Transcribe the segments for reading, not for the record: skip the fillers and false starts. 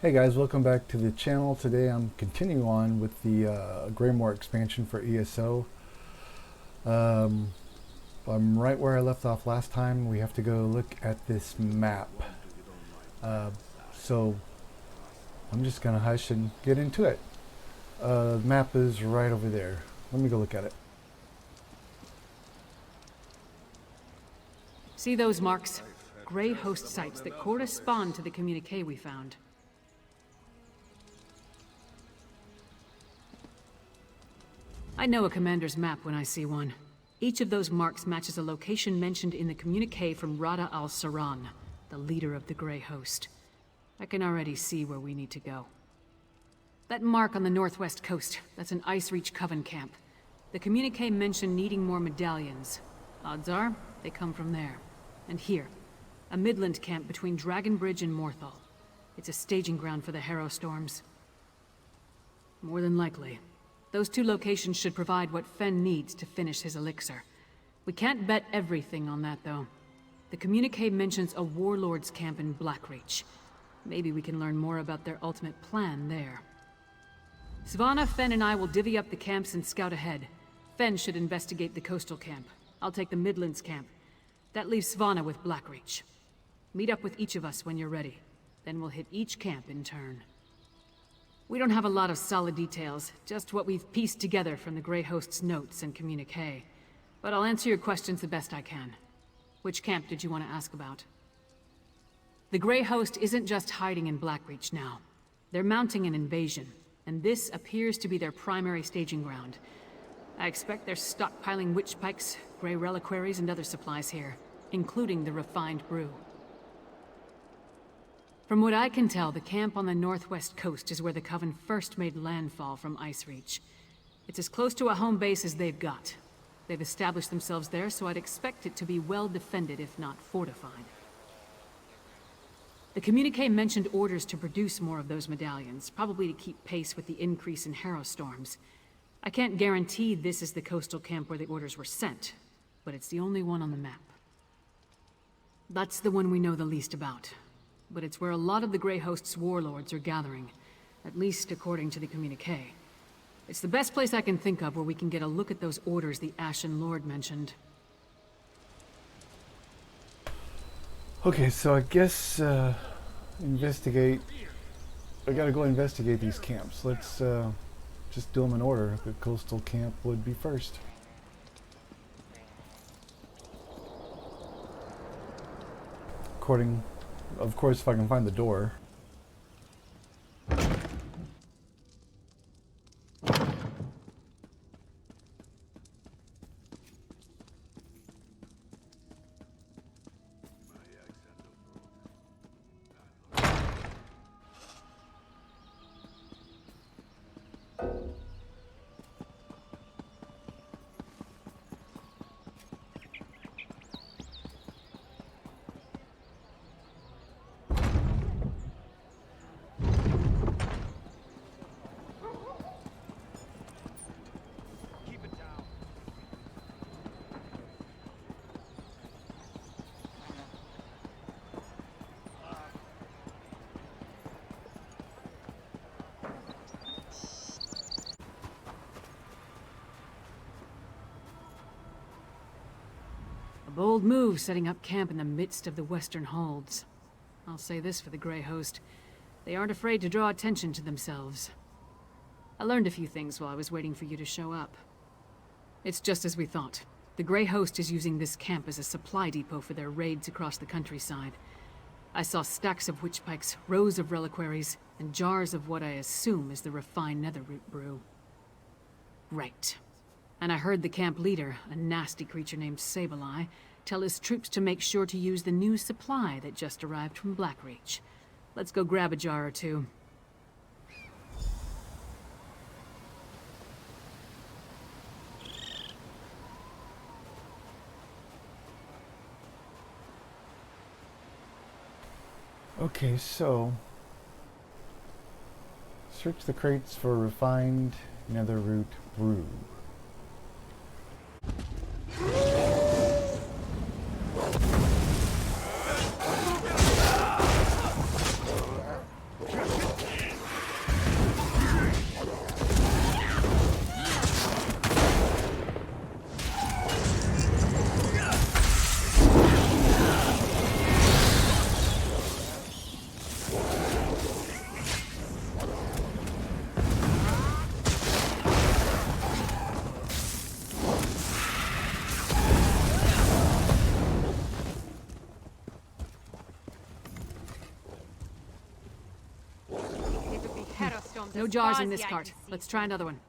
Hey guys, welcome back to the channel. Today I'm continuing on with the Greymoor expansion for ESO. I'm right where I left off last time. We have to go look at this map. So I'm just gonna hush and get into it. The map is right over there. Let me go look at it. See those marks? Grey host sites that correspond to the communique we found. I know a commander's map when I see one. Each of those marks matches a location mentioned in the communique from Rada al-Saran, the leader of the Grey Host. I can already see where we need to go. That mark on the northwest coast, that's an Ice Reach Coven camp. The communique mentioned needing more medallions. Odds are, they come from there. And here, a Midland camp between Dragon Bridge and Morthal. It's a staging ground for the Harrow Storms. More than likely. Those two locations should provide what Fen needs to finish his elixir. We can't bet everything on that, though. The communique mentions a warlord's camp in Blackreach. Maybe we can learn more about their ultimate plan there. Svanna, Fen, and I will divvy up the camps and scout ahead. Fen should investigate the coastal camp. I'll take the Midlands camp. That leaves Svanna with Blackreach. Meet up with each of us when you're ready. Then we'll hit each camp in turn. We don't have a lot of solid details, just what we've pieced together from the Grey Host's notes and communique. But I'll answer your questions the best I can. Which camp did you want to ask about? The Grey Host isn't just hiding in Blackreach now. They're mounting an invasion, and this appears to be their primary staging ground. I expect they're stockpiling witch pikes, grey reliquaries, and other supplies here, including the refined brew. From what I can tell, the camp on the northwest coast is where the Coven first made landfall from Ice Reach. It's as close to a home base as they've got. They've established themselves there, so I'd expect it to be well defended, if not fortified. The communique mentioned orders to produce more of those medallions, probably to keep pace with the increase in Harrow Storms. I can't guarantee this is the coastal camp where the orders were sent, but it's the only one on the map. That's the one we know the least about. But it's where a lot of the Grey Host's warlords are gathering, at least according to the communique. It's the best place I can think of where we can get a look at those orders the Ashen Lord mentioned. Okay, so I guess investigate. I gotta go investigate these camps. Let's just do them in order. The coastal camp would be first. Of course, if I can find the door. A bold move setting up camp in the midst of the Western Holds. I'll say this for the Grey Host. They aren't afraid to draw attention to themselves. I learned a few things while I was waiting for you to show up. It's just as we thought. The Grey Host is using this camp as a supply depot for their raids across the countryside. I saw stacks of witch pikes, rows of reliquaries, and jars of what I assume is the refined Netherroot brew. Right. And I heard the camp leader, a nasty creature named Sableye, tell his troops to make sure to use the new supply that just arrived from Blackreach. Let's go grab a jar or two. Okay, so search the crates for refined Netherroot brew. No jars in this cart. Let's try another one.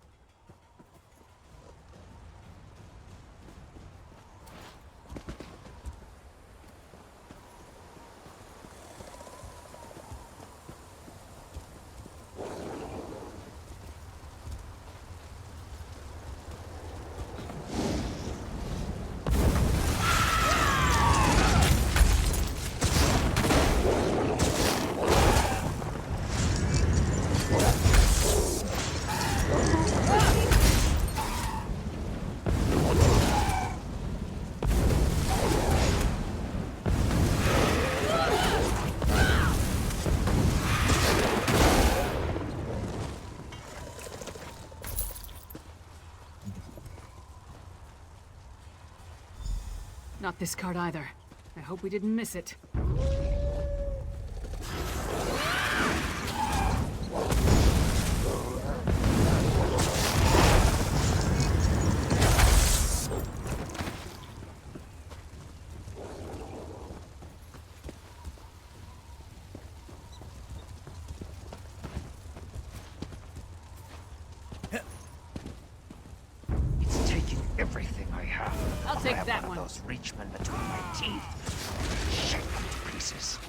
Not this card either. I hope we didn't miss it. It's taking everything I have. I'll take that one. one. Those Reachmen between my teeth. Shake them to pieces.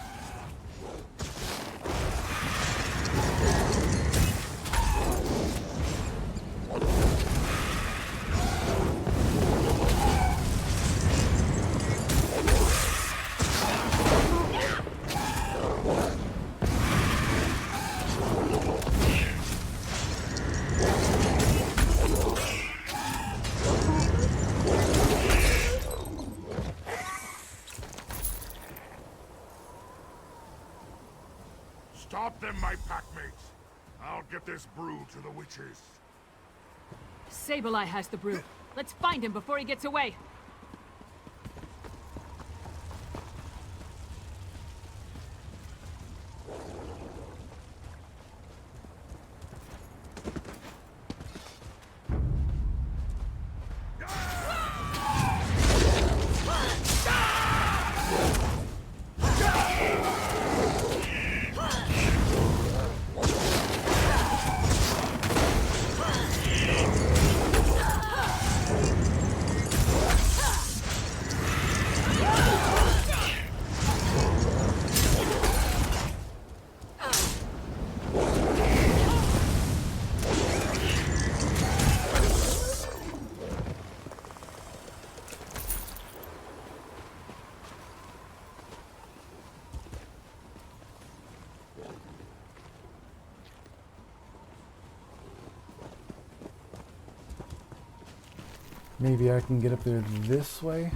Stop them, my packmates. I'll get this brew to the witches. Sableye has the brew. Let's find him before he gets away. Maybe I can get up there this way?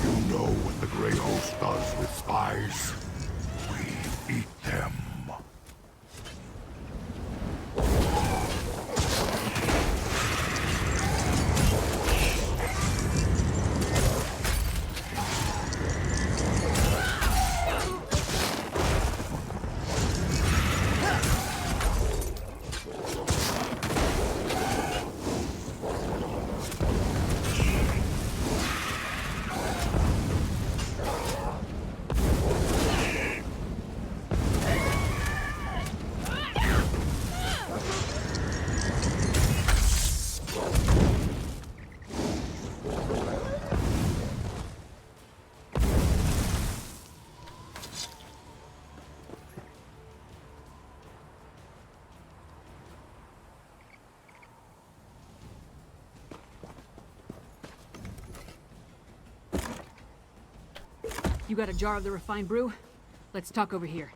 You know what the Grey Host does with spies? We eat them. You got a jar of the refined brew? Let's talk over here.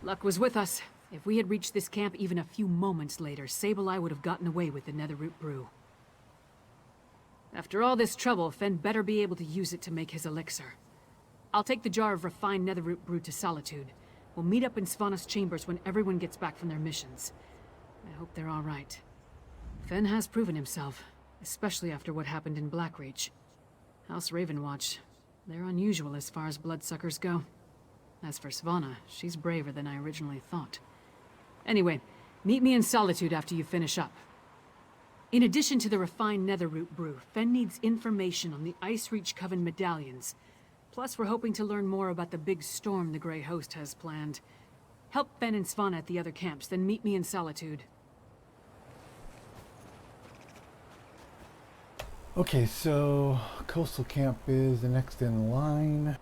Luck was with us. If we had reached this camp even a few moments later, Sableye would have gotten away with the Netherroot brew. After all this trouble, Fen better be able to use it to make his elixir. I'll take the jar of refined Netherroot brew to Solitude. We'll meet up in Svanna's chambers when everyone gets back from their missions. I hope they're all right. Fen has proven himself, especially after what happened in Blackreach. House Ravenwatch, they're unusual as far as bloodsuckers go. As for Svanna, she's braver than I originally thought. Anyway, meet me in Solitude after you finish up. In addition to the refined Netherroot brew, Fen needs information on the Icereach Coven medallions. Plus, we're hoping to learn more about the big storm the Grey Host has planned. Help Fen and Svanna at the other camps, then meet me in Solitude. Okay, so Coastal Camp is the next in line.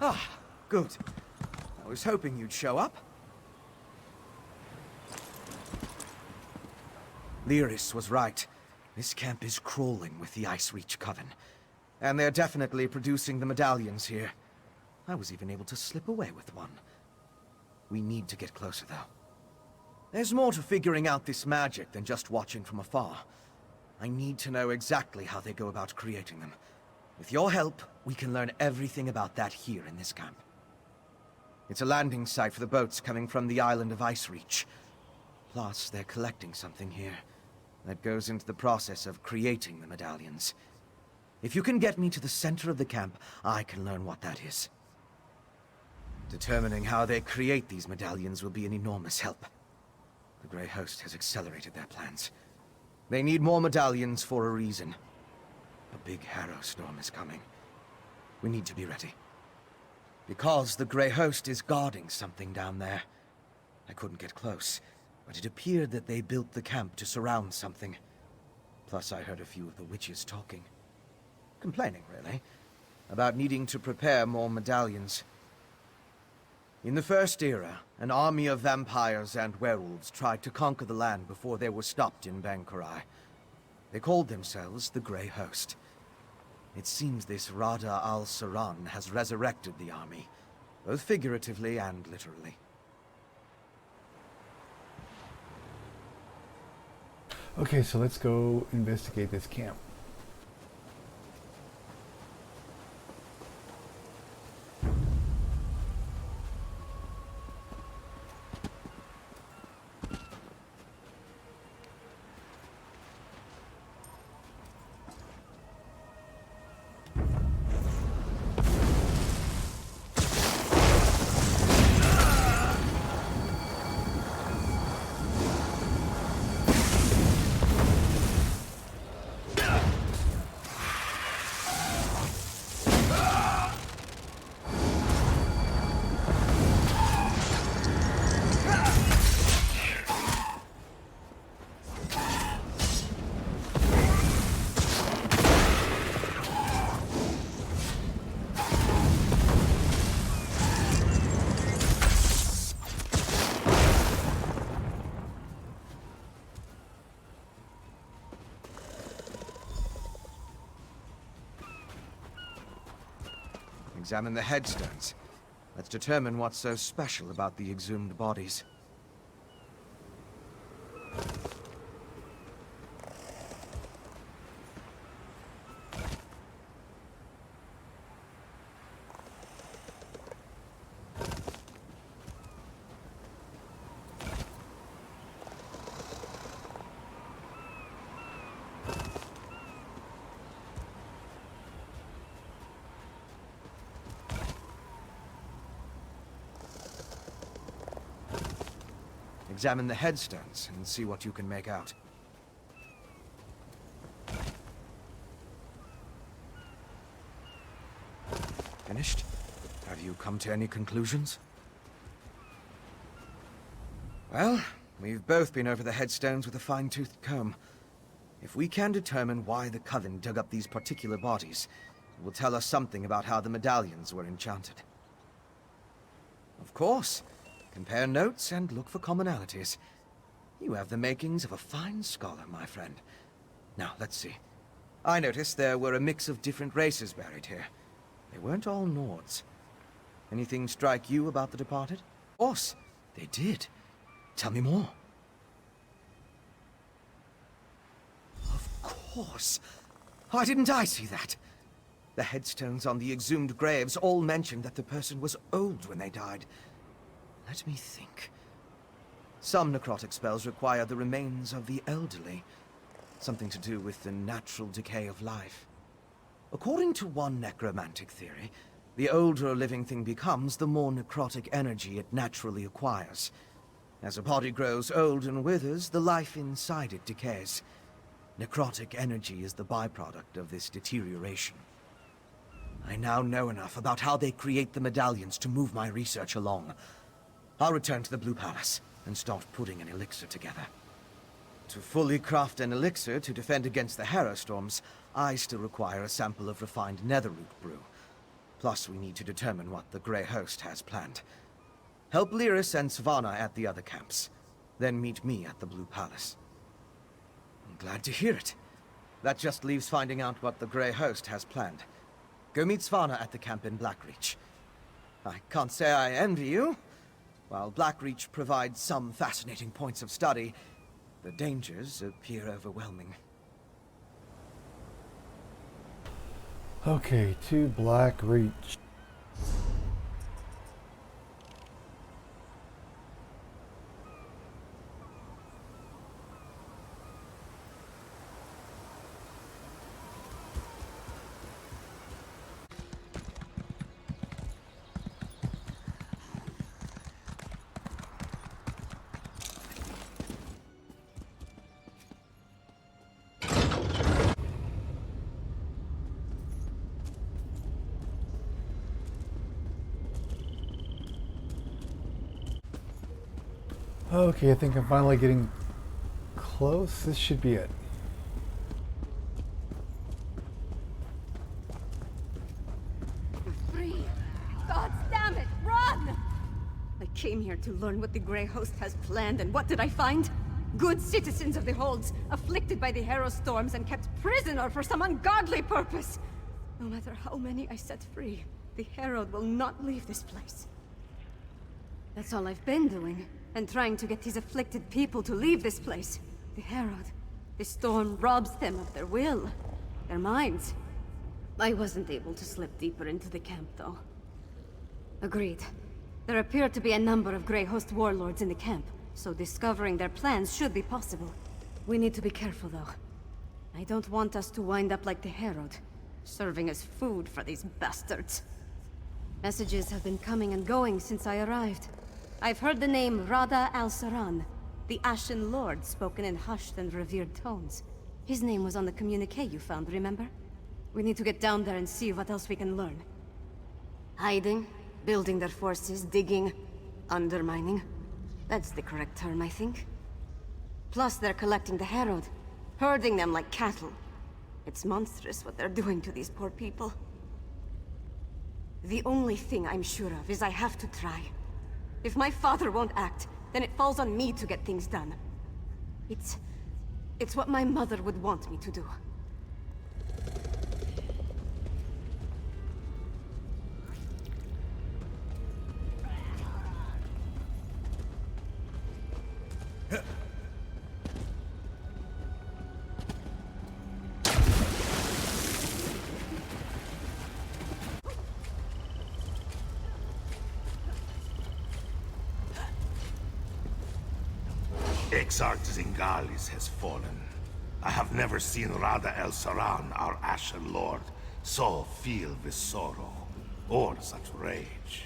Ah, good. I was hoping you'd show up. Lyris was right. This camp is crawling with the Icereach Coven. And they're definitely producing the medallions here. I was even able to slip away with one. We need to get closer, though. There's more to figuring out this magic than just watching from afar. I need to know exactly how they go about creating them. With your help, we can learn everything about that here in this camp. It's a landing site for the boats coming from the island of Icereach. Plus, they're collecting something here that goes into the process of creating the medallions. If you can get me to the center of the camp, I can learn what that is. Determining how they create these medallions will be an enormous help. The Grey Host has accelerated their plans. They need more medallions for a reason. A big harrow storm is coming. We need to be ready. Because the Grey Host is guarding something down there. I couldn't get close, but it appeared that they built the camp to surround something. Plus, I heard a few of the witches talking. Complaining, really, about needing to prepare more medallions. In the First Era, an army of vampires and werewolves tried to conquer the land before they were stopped in Bankurai. They called themselves the Grey Host. It seems this Rada al-Saran has resurrected the army, both figuratively and literally. Okay, so let's go investigate this camp. Examine the headstones. Let's determine what's so special about the exhumed bodies. Examine the headstones and see what you can make out. Finished? Have you come to any conclusions? Well, we've both been over the headstones with a fine-toothed comb. If we can determine why the Coven dug up these particular bodies, it will tell us something about how the medallions were enchanted. Of course. Compare notes and look for commonalities. You have the makings of a fine scholar, my friend. Now, let's see. I noticed there were a mix of different races buried here. They weren't all Nords. Anything strike you about the departed? Of course, they did. Tell me more. Of course. Why didn't I see that? The headstones on the exhumed graves all mentioned that the person was old when they died. Let me think. Some necrotic spells require the remains of the elderly. Something to do with the natural decay of life. According to one necromantic theory, the older a living thing becomes, the more necrotic energy it naturally acquires. As a body grows old and withers, the life inside it decays. Necrotic energy is the byproduct of this deterioration. I now know enough about how they create the medallions to move my research along. I'll return to the Blue Palace and start putting an elixir together. To fully craft an elixir to defend against the Harrow storms, I still require a sample of refined Netherroot brew. Plus, we need to determine what the Grey Host has planned. Help Lyris and Svanna at the other camps. Then meet me at the Blue Palace. I'm glad to hear it. That just leaves finding out what the Grey Host has planned. Go meet Svanna at the camp in Blackreach. I can't say I envy you. While Blackreach provides some fascinating points of study, the dangers appear overwhelming. Okay, to Blackreach. Okay, I think I'm finally getting close. This should be it. Free! God damn it, run! I came here to learn what the Grey Host has planned, and what did I find? Good citizens of the Holds, afflicted by the Harrow storms and kept prisoner for some ungodly purpose. No matter how many I set free, the Herald will not leave this place. That's all I've been doing, and trying to get these afflicted people to leave this place. The Herald. The storm robs them of their will, their minds. I wasn't able to slip deeper into the camp, though. Agreed. There appear to be a number of Grey Host warlords in the camp, so discovering their plans should be possible. We need to be careful, though. I don't want us to wind up like the Herald, serving as food for these bastards. Messages have been coming and going since I arrived. I've heard the name Rada al-Saran, the Ashen Lord, spoken in hushed and revered tones. His name was on the communique you found, remember? We need to get down there and see what else we can learn. Hiding, building their forces, digging, undermining. That's the correct term, I think. Plus, they're collecting the Herald, herding them like cattle. It's monstrous what they're doing to these poor people. The only thing I'm sure of is I have to try. If my father won't act, then it falls on me to get things done. It's what my mother would want me to do. Exarch Zingalis has fallen. I have never seen Rada el-Saran, our Ashen Lord, so filled with sorrow, or such rage.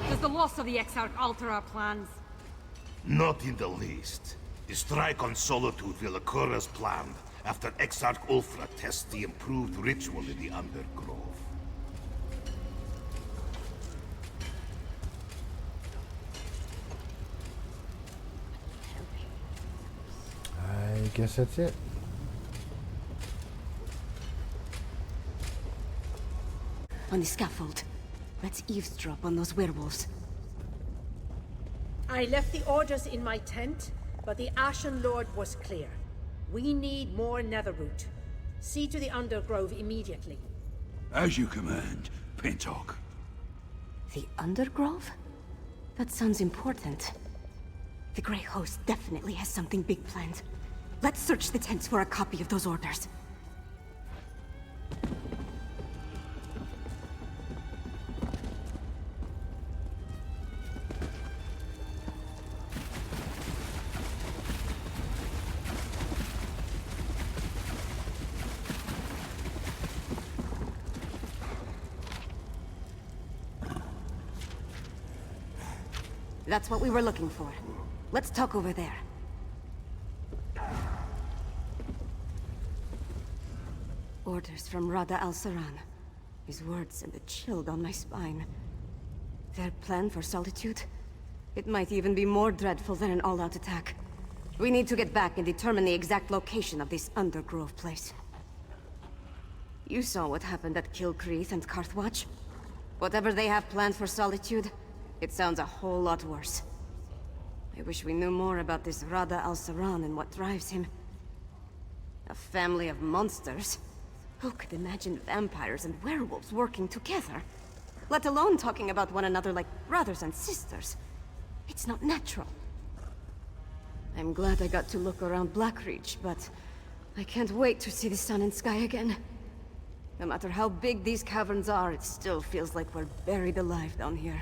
Does the loss of the Exarch alter our plans? Not in the least. The strike on Solitude will occur as planned after Exarch Ulfra tests the improved ritual in the Undergrove. I guess that's it. On the scaffold. Let's eavesdrop on those werewolves. I left the orders in my tent, but the Ashen Lord was clear. We need more Netherroot. See to the Undergrove immediately. As you command. Paint talk. The Undergrove? That sounds important. The Grey Host definitely has something big planned. Let's search the tents for a copy of those orders. That's what we were looking for. Let's talk over there. Orders from Rada al-Saran. His words sent a chill down my spine. Their plan for Solitude? It might even be more dreadful than an all-out attack. We need to get back and determine the exact location of this Undergrove place. You saw what happened at Kilcreath and Carthwatch. Whatever they have planned for Solitude, it sounds a whole lot worse. I wish we knew more about this Rada al-Saran and what drives him. A family of monsters? Who could imagine vampires and werewolves working together? Let alone talking about one another like brothers and sisters. It's not natural. I'm glad I got to look around Blackreach, but I can't wait to see the sun and sky again. No matter how big these caverns are, it still feels like we're buried alive down here.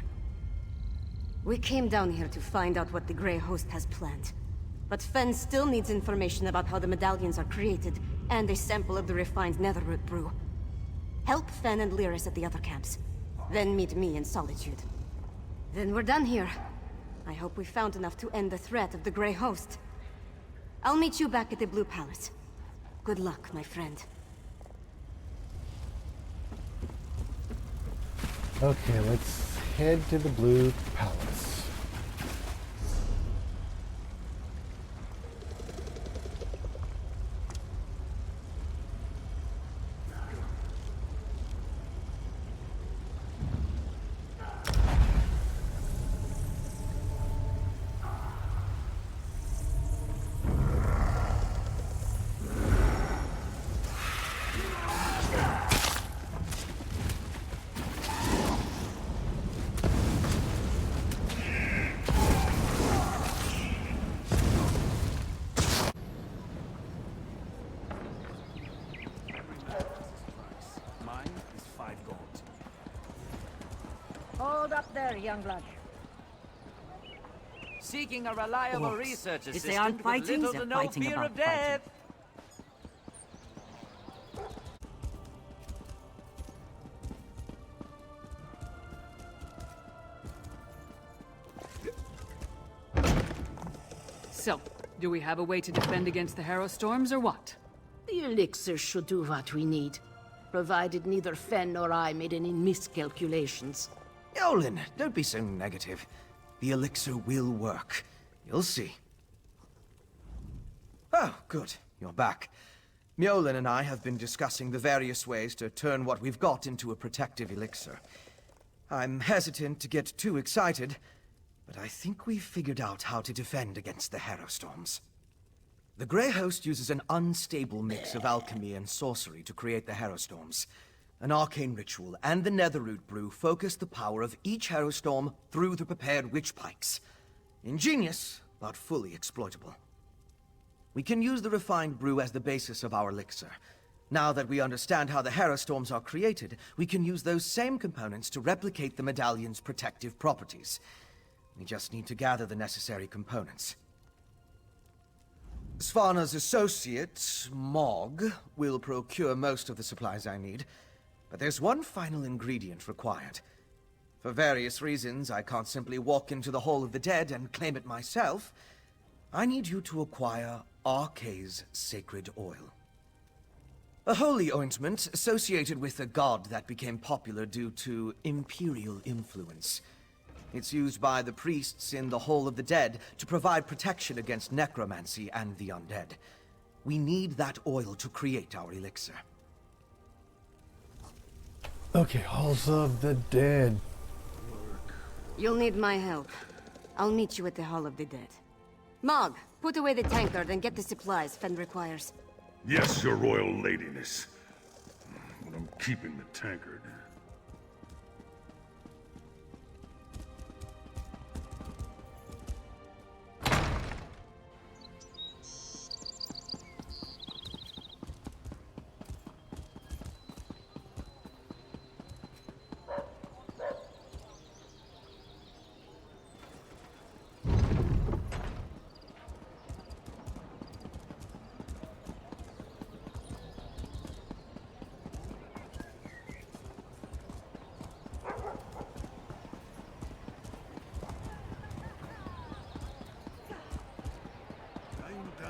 We came down here to find out what the Grey Host has planned. But Fen still needs information about how the medallions are created, and a sample of the refined Netherroot brew. Help Fen and Lyris at the other camps. Then meet me in Solitude. Then we're done here. I hope we found enough to end the threat of the Grey Host. I'll meet you back at the Blue Palace. Good luck, my friend. Okay, let's head to the Blue Palace. Hold up there, young blood. Seeking a reliable Orcs. research If assistant they aren't with fighting, little they're to no fighting fear about of death. So, do we have a way to defend against the Harrow Storms, or what? The elixir should do what we need, provided neither Fen nor I made any miscalculations. Yolen, don't be so negative. The elixir will work. You'll see. Oh, good. You're back. Mjolin and I have been discussing the various ways to turn what we've got into a protective elixir. I'm hesitant to get too excited, but I think we've figured out how to defend against the Harrow Storms. The Grey Host uses an unstable mix of alchemy and sorcery to create the Harrow Storms. An arcane ritual and the Netherroot brew focus the power of each Harrow Storm through the prepared witch pikes. Ingenious, but fully exploitable. We can use the refined brew as the basis of our elixir. Now that we understand how the Harrow Storms are created, we can use those same components to replicate the medallion's protective properties. We just need to gather the necessary components. Svana's associate, Mog, will procure most of the supplies I need, but there's one final ingredient required. For various reasons, I can't simply walk into the Hall of the Dead and claim it myself. I need you to acquire Arkay's sacred oil. A holy ointment associated with a god that became popular due to imperial influence. It's used by the priests in the Hall of the Dead to provide protection against necromancy and the undead. We need that oil to create our elixir. Okay, Halls of the Dead. You'll need my help. I'll meet you at the Hall of the Dead. Mog, put away the tankard and get the supplies Fen requires. Yes, your royal ladiness. But I'm keeping the tankard.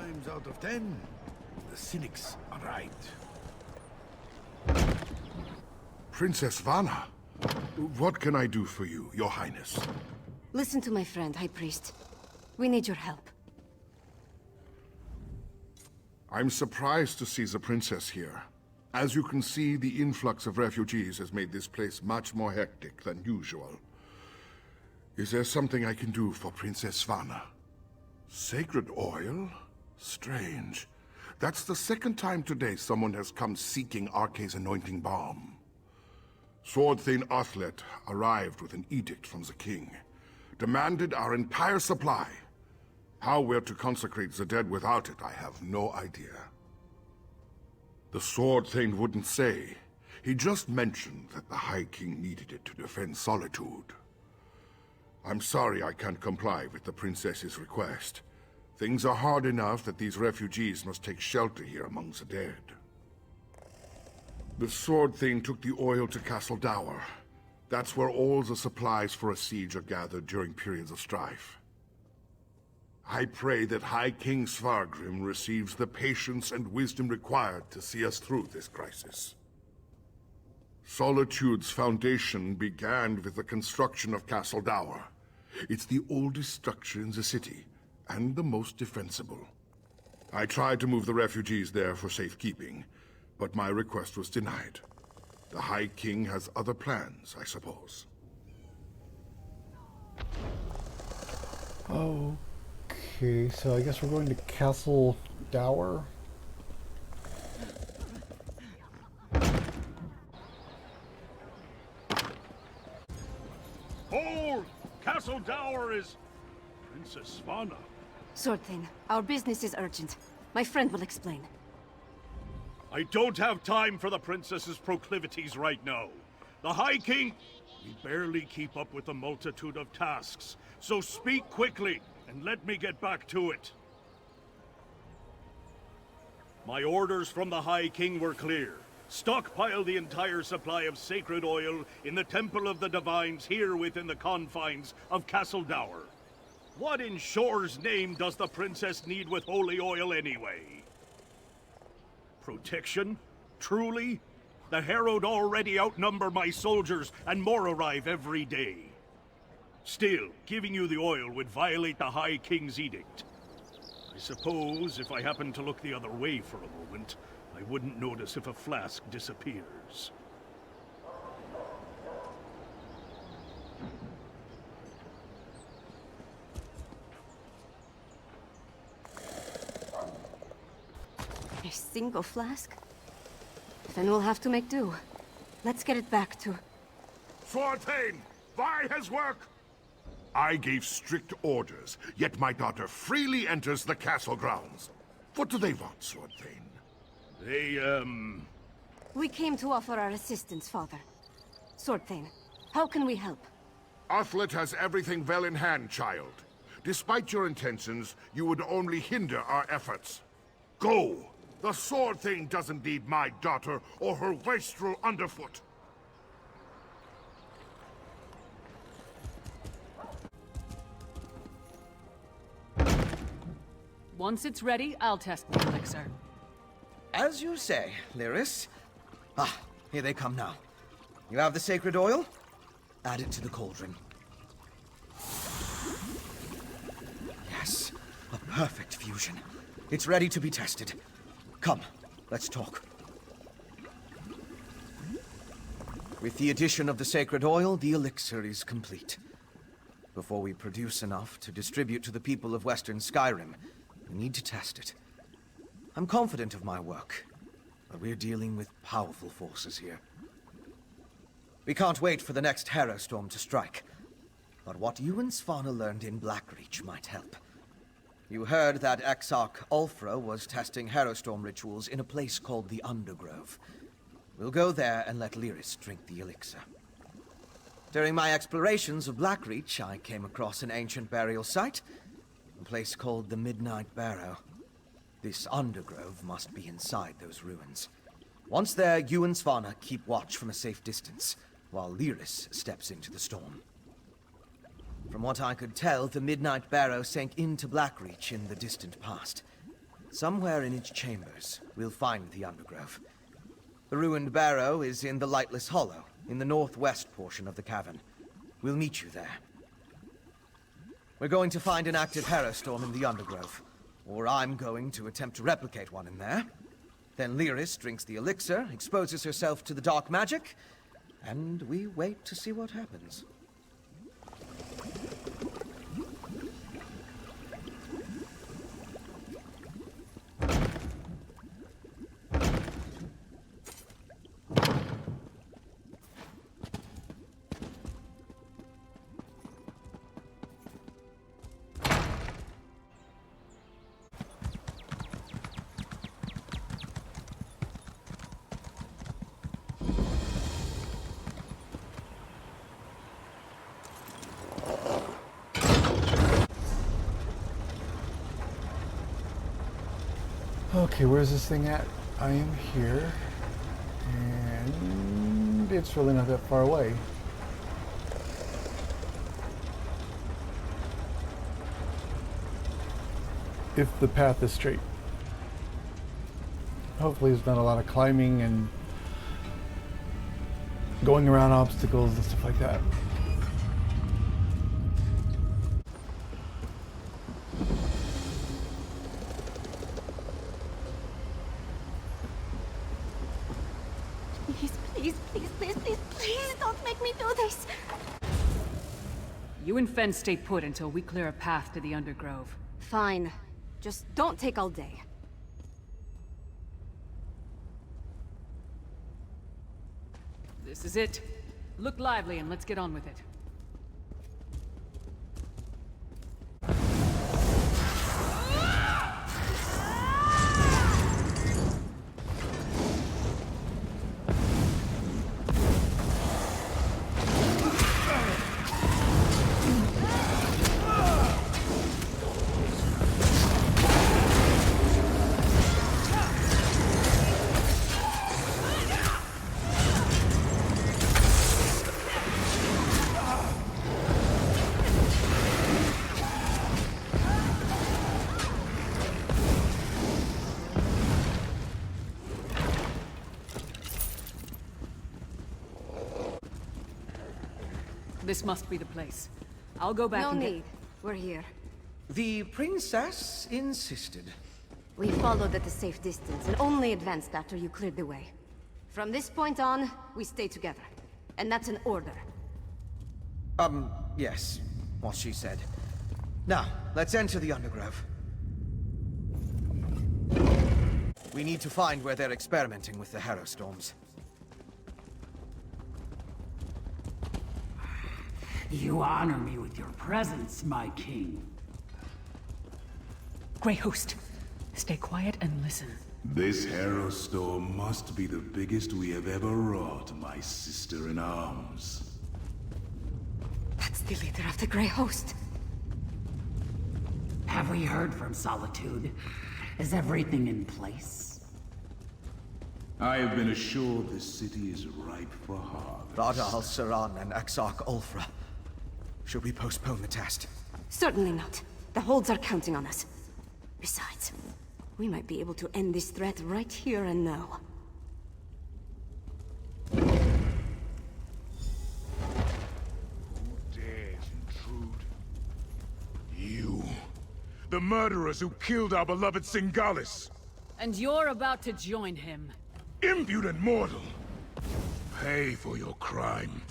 times out of 10, the cynics are right. Princess Vana, what can I do for you, Your Highness? Listen to my friend, High Priest. We need your help. I'm surprised to see the princess here. As you can see, the influx of refugees has made this place much more hectic than usual. Is there something I can do for Princess Vana? Sacred oil? Strange. That's the second time today someone has come seeking Arce's anointing balm. Sword Thane Athlet arrived with an edict from the king. Demanded our entire supply. How we're to consecrate the dead without it, I have no idea. The Sword Thane wouldn't say. He just mentioned that the High King needed it to defend Solitude. I'm sorry I can't comply with the princess's request. Things are hard enough that these refugees must take shelter here among the dead. The Sword Thane took the oil to Castle Dower. That's where all the supplies for a siege are gathered during periods of strife. I pray that High King Svargrim receives the patience and wisdom required to see us through this crisis. Solitude's foundation began with the construction of Castle Dower. It's the oldest structure in the city, and the most defensible. I tried to move the refugees there for safekeeping, but my request was denied. The High King has other plans, I suppose. Okay, so I guess we're going to Castle Dower. Hold! Castle Dower is... Princess Vana. Sword Thane, our business is urgent. My friend will explain. I don't have time for the princess's proclivities right now. The High King... We barely keep up with the multitude of tasks, so speak quickly and let me get back to it. My orders from the High King were clear. Stockpile the entire supply of sacred oil in the Temple of the Divines here within the confines of Castle Dower. What in Shore's name does the princess need with holy oil anyway? Protection? Truly? The Herald already outnumber my soldiers, and more arrive every day. Still, giving you the oil would violate the High King's edict. I suppose if I happened to look the other way for a moment, I wouldn't notice if a flask disappears. A single flask? Then we'll have to make do. Let's get it back to... Sword Thane, why his work? I gave strict orders, yet my daughter freely enters the castle grounds. What do they want, Sword Thane? They, We came to offer our assistance, Father. Sword Thane, how can we help? Athlet has everything well in hand, child. Despite your intentions, you would only hinder our efforts. Go! The Sword Thane doesn't need my daughter or her wastrel underfoot. Once it's ready, I'll test the elixir. As you say, Lyris. Ah, here they come now. You have the sacred oil? Add it to the cauldron. Yes, a perfect fusion. It's ready to be tested. Come, let's talk. With the addition of the sacred oil, the elixir is complete. Before we produce enough to distribute to the people of Western Skyrim, we need to test it. I'm confident of my work, but we're dealing with powerful forces here. We can't wait for the next Harrow Storm to strike, but what you and Svanna learned in Blackreach might help. You heard that Exarch Ulfra was testing Harrowstorm rituals in a place called the Undergrove. We'll go there and let Lyris drink the elixir. During my explorations of Blackreach, I came across an ancient burial site, a place called the Midnight Barrow. This Undergrove must be inside those ruins. Once there, you and Svanna keep watch from a safe distance, while Lyris steps into the storm. From what I could tell, the Midnight Barrow sank into Blackreach in the distant past. Somewhere in its chambers, we'll find the Undergrove. The ruined barrow is in the Lightless Hollow, in the northwest portion of the cavern. We'll meet you there. We're going to find an active Harrowstorm in the Undergrove. Or I'm going to attempt to replicate one in there. Then Lyris drinks the elixir, exposes herself to the dark magic, and we wait to see what happens. Okay, where's this thing at? I am here, and it's really not that far away. If the path is straight. Hopefully there's not a lot of climbing and going around obstacles and stuff like that. Please don't make me do this! You and Fen stay put until we clear a path to the Undergrove. Fine. Just don't take all day. This is it. Look lively and let's get on with it. This must be the place. I'll go back and No need. We're here. The princess insisted. We followed at a safe distance and only advanced after you cleared the way. From this point on, we stay together. And that's an order. Yes. What she said. Now, let's enter the Undergrove. We need to find where they're experimenting with the Harrowstorms. You honor me with your presence, my king. Grey Host, stay quiet and listen. This Harrowstorm must be the biggest we have ever wrought, my sister-in-arms. That's the leader of the Grey Host. Have we heard from Solitude? Is everything in place? I have been assured this city is ripe for harvest. Rada al-Saran and Exarch Ulfra. Should we postpone the test? Certainly not. The holds are counting on us. Besides, we might be able to end this threat right here and now. Who dares intrude? You. The murderers who killed our beloved Singalis. And you're about to join him. Impudent mortal! Pay for your crime.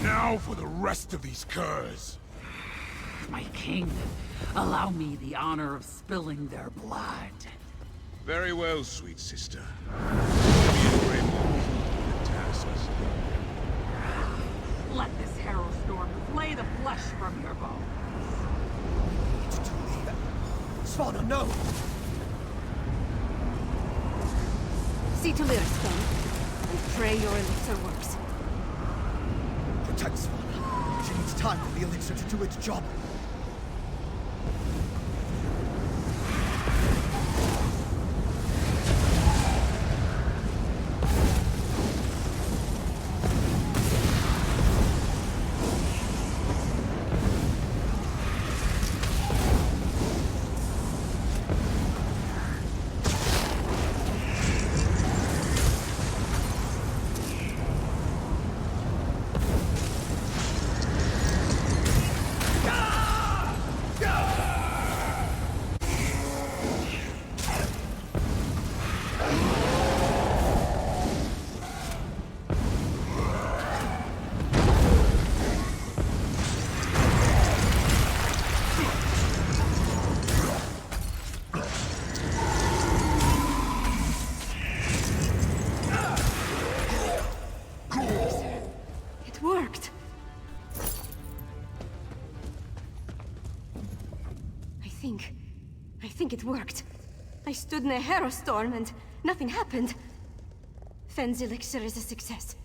Now for the rest of these curs. My king, allow me the honor of spilling their blood. Very well, sweet sister. Me and Greymoor the tasks. Let this Harrowstorm flay the flesh from your bones. Svanna, no! See to Lyris, then, and pray your elixir works. Protect Svanna. She needs time for the elixir to do its job. I think it worked. I stood in a Harrow storm and nothing happened. Fenn's elixir is a success.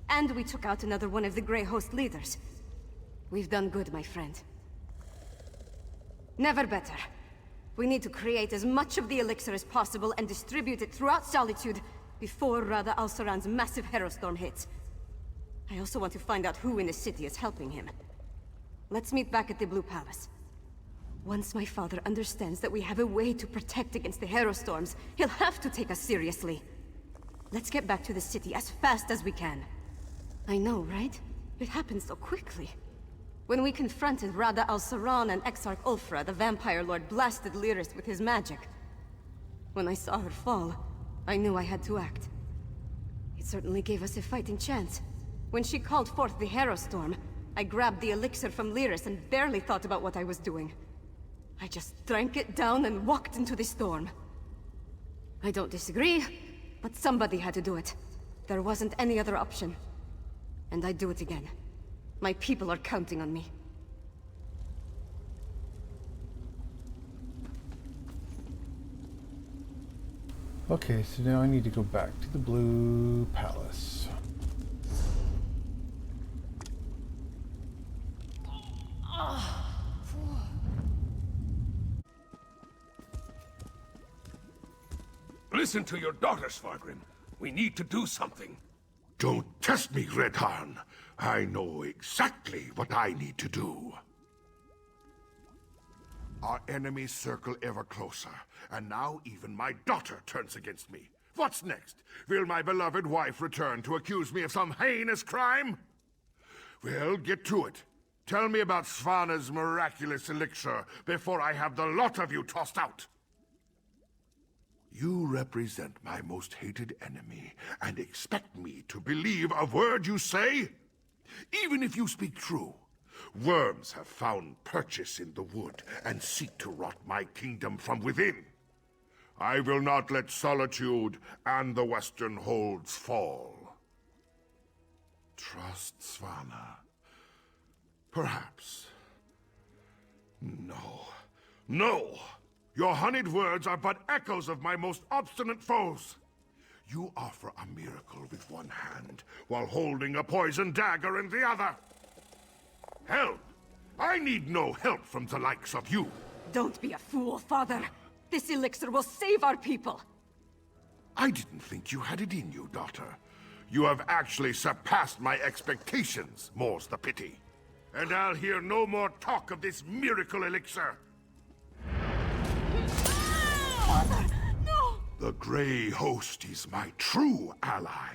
And we took out another one of the Grey Host leaders. We've done good, my friend. Never better. We need to create as much of the elixir as possible and distribute it throughout Solitude before Rada al-Saran's massive Harrow storm hits. I also want to find out who in the city is helping him. Let's meet back at the Blue Palace. Once my father understands that we have a way to protect against the Harrow storms, he'll have to take us seriously. Let's get back to the city as fast as we can. I know, right? It happened so quickly. When we confronted Rada al-Saran and Exarch Ulfra, the Vampire Lord blasted Lyris with his magic. When I saw her fall, I knew I had to act. It certainly gave us a fighting chance. When she called forth the Harrow storm, I grabbed the elixir from Lyris and barely thought about what I was doing. I just drank it down and walked into the storm. I don't disagree, but somebody had to do it. There wasn't any other option. And I'd do it again. My people are counting on me. Okay, so now I need to go back to the Blue Palace. Listen to your daughter, Svargrim. We need to do something. Don't test me, Redharn. I know exactly what I need to do. Our enemies circle ever closer, and now even my daughter turns against me. What's next? Will my beloved wife return to accuse me of some heinous crime? Well, get to it. Tell me about Svana's miraculous elixir before I have the lot of you tossed out. You represent my most hated enemy, and expect me to believe a word you say? Even if you speak true, worms have found purchase in the wood, and seek to rot my kingdom from within. I will not let Solitude and the Western Holds fall. Trust Svana. Perhaps. No. No! Your honeyed words are but echoes of my most obstinate foes. You offer a miracle with one hand, while holding a poison dagger in the other. Help! I need no help from the likes of you. Don't be a fool, father. This elixir will save our people. I didn't think you had it in you, daughter. You have actually surpassed my expectations, more's the pity. And I'll hear no more talk of this miracle elixir. Father, no! The Grey Host is my true ally.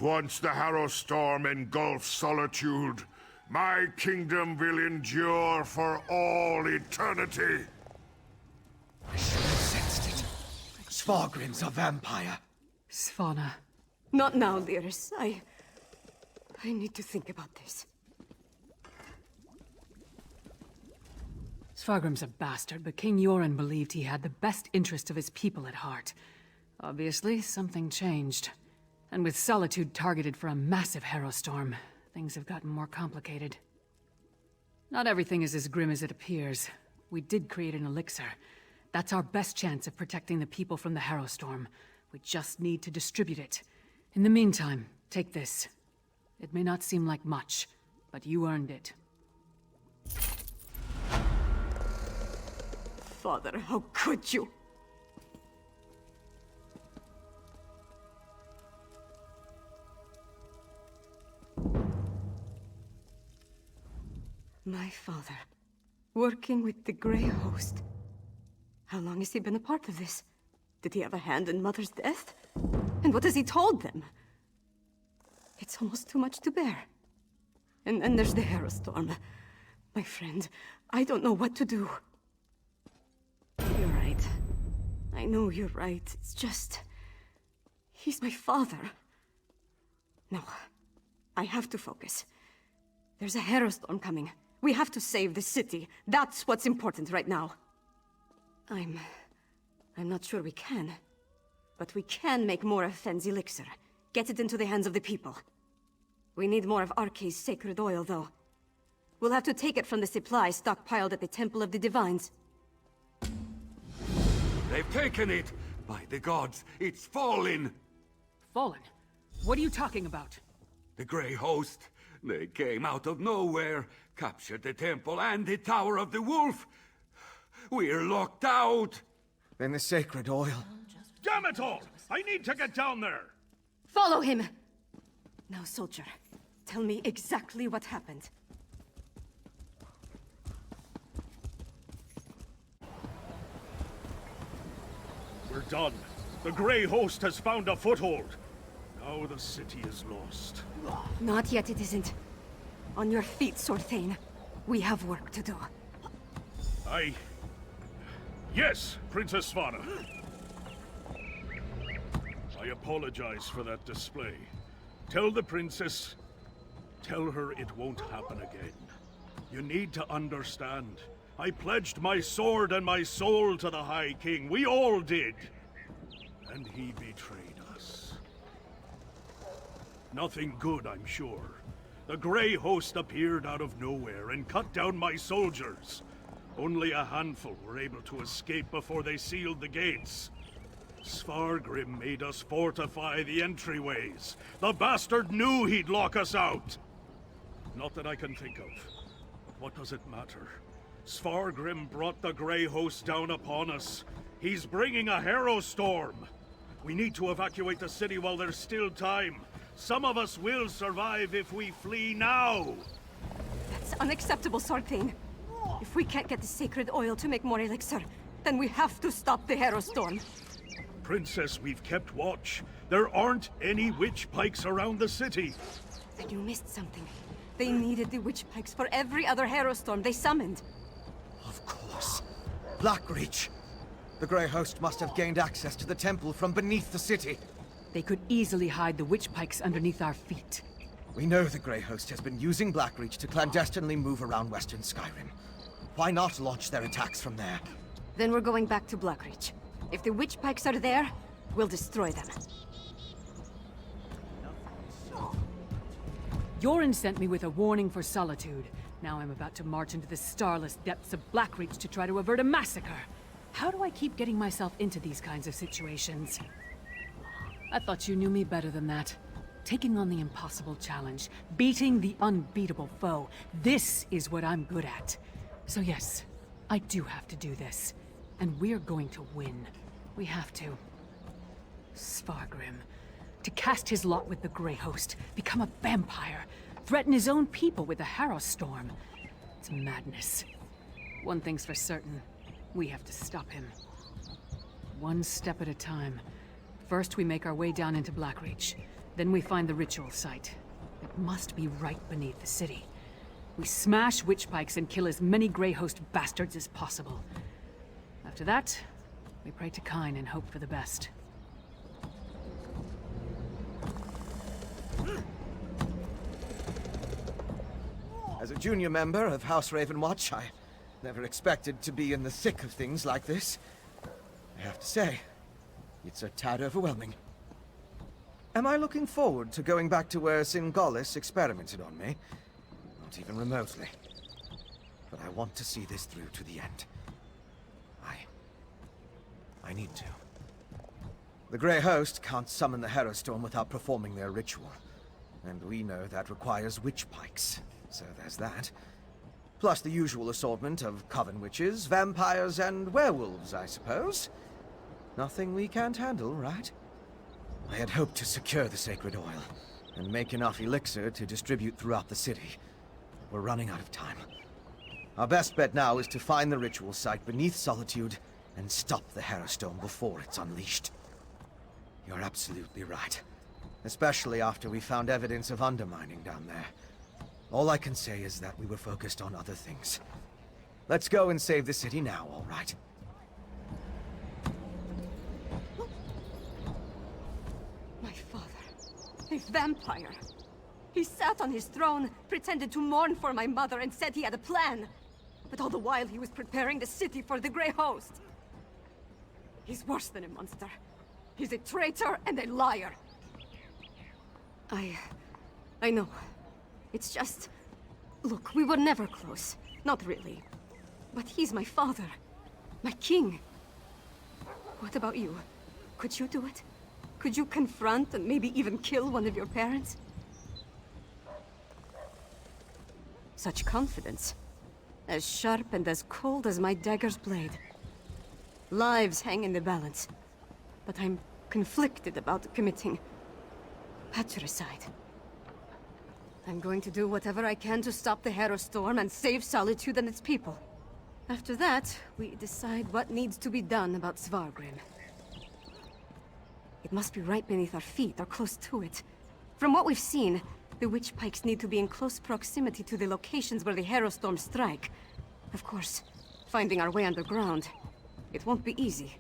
Once the Harrow storm engulfs Solitude, my kingdom will endure for all eternity. I should have sensed it. Svargrim's a vampire. Svana. Not now, Lyris. I need to think about this. Svargrim's a bastard, but King Yoren believed he had the best interest of his people at heart. Obviously, something changed. And with Solitude targeted for a massive Harrow storm, things have gotten more complicated. Not everything is as grim as it appears. We did create an elixir. That's our best chance of protecting the people from the Harrow storm. We just need to distribute it. In the meantime, take this. It may not seem like much, but you earned it. Father, how could you? My father, working with the Grey Host. How long has he been a part of this? Did he have a hand in Mother's death? And what has he told them? It's almost too much to bear. And then there's the Harrow storm. My friend, I don't know what to do. You're right. I know you're right. It's just... he's my father. No. I have to focus. There's a Harrow storm coming. We have to save the city. That's what's important right now. I'm not sure we can. But we can make more of Fenn's elixir. Get it into the hands of the people. We need more of Arkay's sacred oil, though. We'll have to take it from the supply stockpiled at the Temple of the Divines. They've taken it! By the gods, it's fallen! Fallen? What are you talking about? The Grey Host. They came out of nowhere, captured the temple and the Tower of the Wolf. We're locked out! Then the sacred oil. Damn it all! I need to get down there! Follow him! Now, soldier, tell me exactly what happened. We're done. The Grey Host has found a foothold. Now the city is lost. Not yet, it isn't. On your feet, Sorthane. We have work to do. Yes, Princess Svana. I apologize for that display. Tell the princess... Tell her it won't happen again. You need to understand. I pledged my sword and my soul to the High King. We all did. And he betrayed us. Nothing good, I'm sure. The Grey Host appeared out of nowhere and cut down my soldiers. Only a handful were able to escape before they sealed the gates. Svargrim made us fortify the entryways. The bastard knew he'd lock us out. Not that I can think of. What does it matter? Svargrim brought the Grey Host down upon us. He's bringing a Harrow storm. We need to evacuate the city while there's still time. Some of us will survive if we flee now. That's unacceptable, Sorthane. If we can't get the sacred oil to make more elixir, then we have to stop the Harrow storm. Princess, we've kept watch. There aren't any witch pikes around the city. Then you missed something. They needed the witch pikes for every other Harrow storm they summoned. Of course. Blackreach. The Grey Host must have gained access to the temple from beneath the city. They could easily hide the witch pikes underneath our feet. We know the Grey Host has been using Blackreach to clandestinely move around Western Skyrim. Why not launch their attacks from there? Then we're going back to Blackreach. If the witch pikes are there, we'll destroy them. Yorin sent me with a warning for Solitude. Now I'm about to march into the starless depths of Blackreach to try to avert a massacre. How do I keep getting myself into these kinds of situations? I thought you knew me better than that. Taking on the impossible challenge, beating the unbeatable foe. This is what I'm good at. So yes, I do have to do this. And we're going to win. We have to. Svargrim. To cast his lot with the Grey Host, become a vampire, threaten his own people with the Harrow storm. It's madness. One thing's for certain. We have to stop him. One step at a time. First, we make our way down into Blackreach. Then we find the ritual site. It must be right beneath the city. We smash witch pikes and kill as many Grey Host bastards as possible. After that, we pray to Kyne and hope for the best. As a junior member of House Ravenwatch, I never expected to be in the thick of things like this. I have to say, it's a tad overwhelming. Am I looking forward to going back to where Singalis experimented on me? Not even remotely. But I want to see this through to the end. I need to. The Grey Host can't summon the Harrow Storm without performing their ritual. And we know that requires witch pikes, so there's that. Plus the usual assortment of coven witches, vampires, and werewolves, I suppose. Nothing we can't handle, right? I had hoped to secure the sacred oil, and make enough elixir to distribute throughout the city. We're running out of time. Our best bet now is to find the ritual site beneath Solitude, and stop the Harrow Storm before it's unleashed. You're absolutely right. Especially after we found evidence of undermining down there. All I can say is that we were focused on other things. Let's go and save the city now, all right? My father. A vampire. He sat on his throne, pretended to mourn for my mother, and said he had a plan. But all the while he was preparing the city for the Grey Host. He's worse than a monster. He's a traitor and a liar. I know. It's just... Look, we were never close. Not really. But he's my father. My king. What about you? Could you do it? Could you confront and maybe even kill one of your parents? Such confidence. As sharp and as cold as my dagger's blade. Lives hang in the balance. But I'm conflicted about committing patricide. I'm going to do whatever I can to stop the Harrow Storm and save Solitude and its people. After that, we decide what needs to be done about Svargrim. It must be right beneath our feet, or close to it. From what we've seen, the witch pikes need to be in close proximity to the locations where the Harrow Storms strike. Of course, finding our way underground, it won't be easy.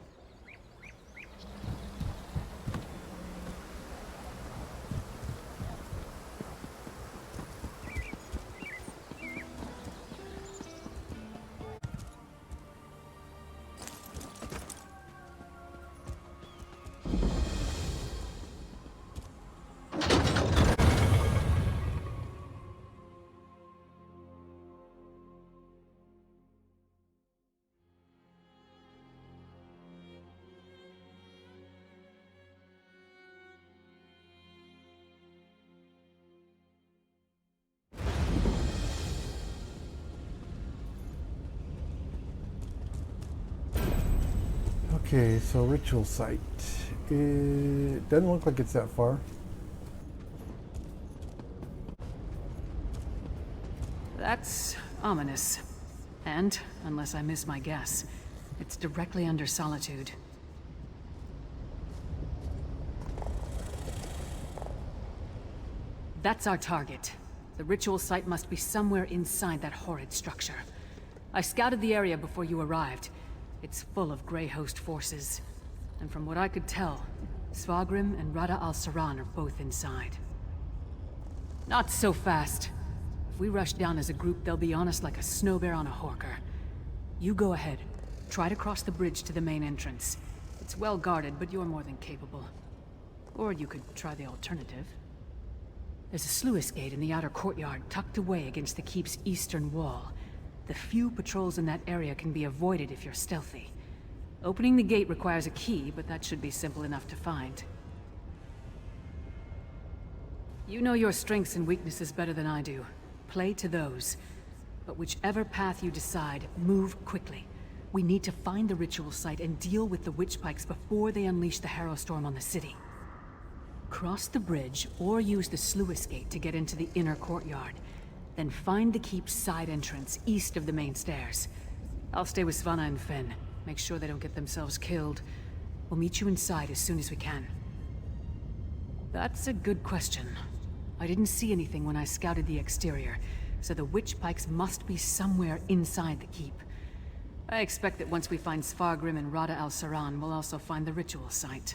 Okay, so ritual site. It doesn't look like it's that far. That's ominous. And, unless I miss my guess, it's directly under Solitude. That's our target. The ritual site must be somewhere inside that horrid structure. I scouted the area before you arrived. It's full of Grey Host forces. And from what I could tell, Svargrim and Rada al-Saran are both inside. Not so fast. If we rush down as a group, they'll be on us like a snow bear on a horker. You go ahead. Try to cross the bridge to the main entrance. It's well guarded, but you're more than capable. Or you could try the alternative. There's a sluice gate in the outer courtyard, tucked away against the keep's eastern wall. The few patrols in that area can be avoided if you're stealthy. Opening the gate requires a key, but that should be simple enough to find. You know your strengths and weaknesses better than I do. Play to those. But whichever path you decide, move quickly. We need to find the ritual site and deal with the witch pikes before they unleash the Harrow Storm on the city. Cross the bridge, or use the sluice gate to get into the inner courtyard. Then find the keep's side entrance, east of the main stairs. I'll stay with Svanna and Finn. Make sure they don't get themselves killed. We'll meet you inside as soon as we can. That's a good question. I didn't see anything when I scouted the exterior, so the witch pikes must be somewhere inside the keep. I expect that once we find Svargrim and Rada al-Saran, we'll also find the ritual site.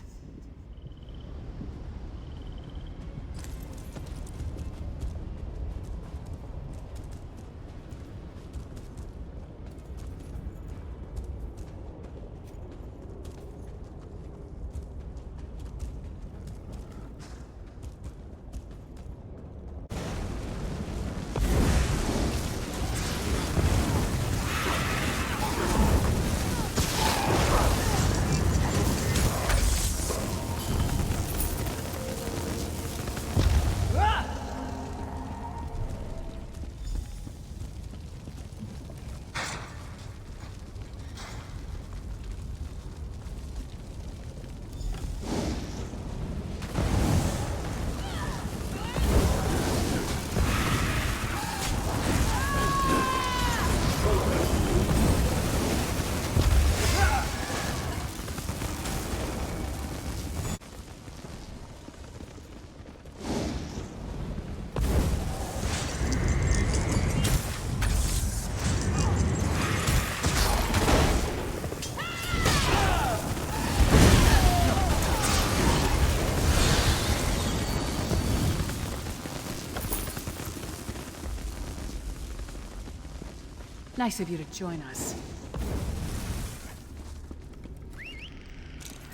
Nice of you to join us.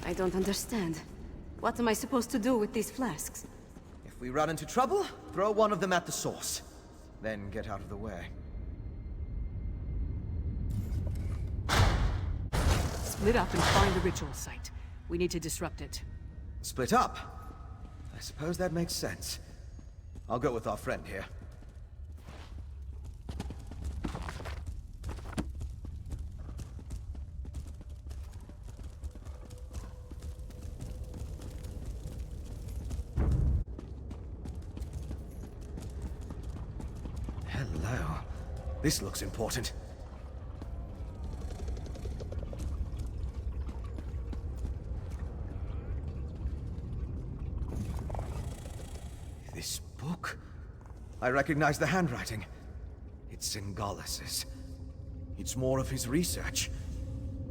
I don't understand. What am I supposed to do with these flasks? If we run into trouble, throw one of them at the source. Then get out of the way. split up and find the ritual site. We need to disrupt it. Split up? I suppose that makes sense. I'll go with our friend here. Hello. This looks important. This book? I recognize the handwriting. It's Singalis's. It's more of his research.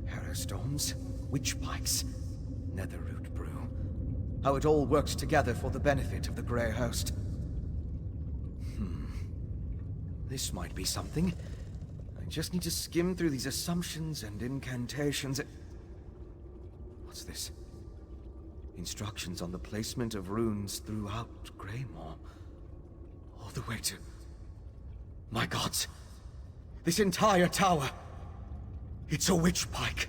Harrowstones, witch pikes, Netherroot brew. How it all works together for the benefit of the Grey Host. This might be something. I just need to skim through these assumptions and incantations. What's this? Instructions on the placement of runes throughout Greymoor. All the way to... My gods! This entire tower! It's a witch pike!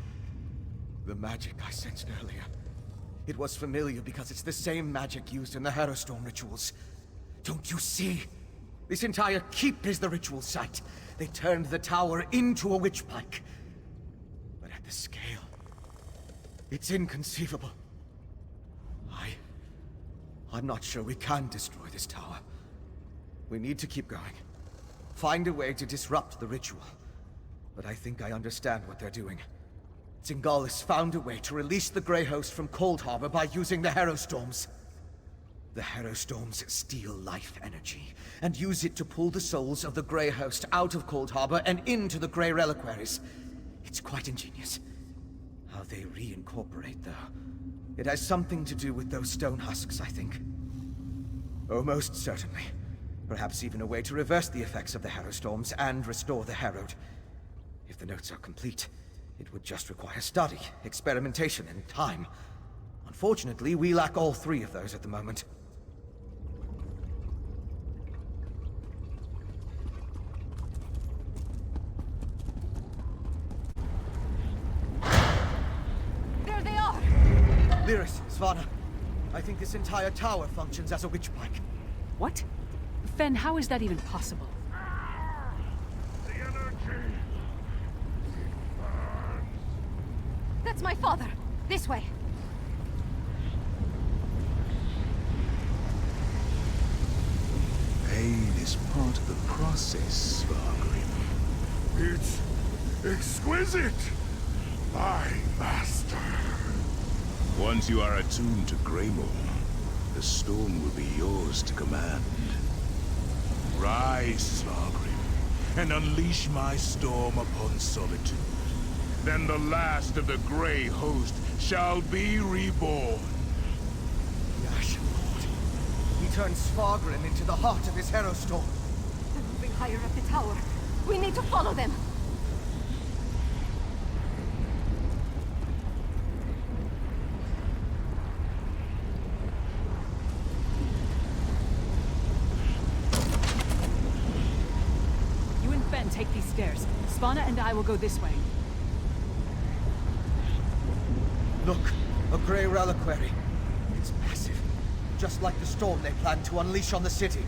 The magic I sensed earlier. It was familiar because it's the same magic used in the Harrowstorm rituals. Don't you see? This entire keep is the ritual site. They turned the tower into a witch pike. But at the scale, it's inconceivable. I'm not sure we can destroy this tower. We need to keep going. Find a way to disrupt the ritual. But I think I understand what they're doing. Singalis found a way to release the Grey Host from Cold Harbor by using the Harrowstorms. The Harrowstorms steal life energy, and use it to pull the souls of the Grey Host out of Cold Harbor and into the Grey Reliquaries. It's quite ingenious. How they reincorporate, though. It has something to do with those stone husks, I think. Oh, most certainly. Perhaps even a way to reverse the effects of the Harrowstorms and restore the Harrowed. If the notes are complete, it would just require study, experimentation, and time. Unfortunately, we lack all three of those at the moment. There they are! Lyris, Svanna, I think this entire tower functions as a witch pike. What? Fen, how is that even possible? The energy! That's my father! This way! Pain is part of the process, Svargrim. It's exquisite! My master. Once you are attuned to Greymoor, the storm will be yours to command. Rise, Svargrim, and unleash my storm upon Solitude. Then the last of the Grey Host shall be reborn. The Ashen Lord. He turned Svargrim into the heart of his Harrowstorm. They're moving higher up the tower. We need to follow them! You and Fen take these stairs. Svanna and I will go this way. Look, a Grey Reliquary. It's massive. Just like the storm they planned to unleash on the city.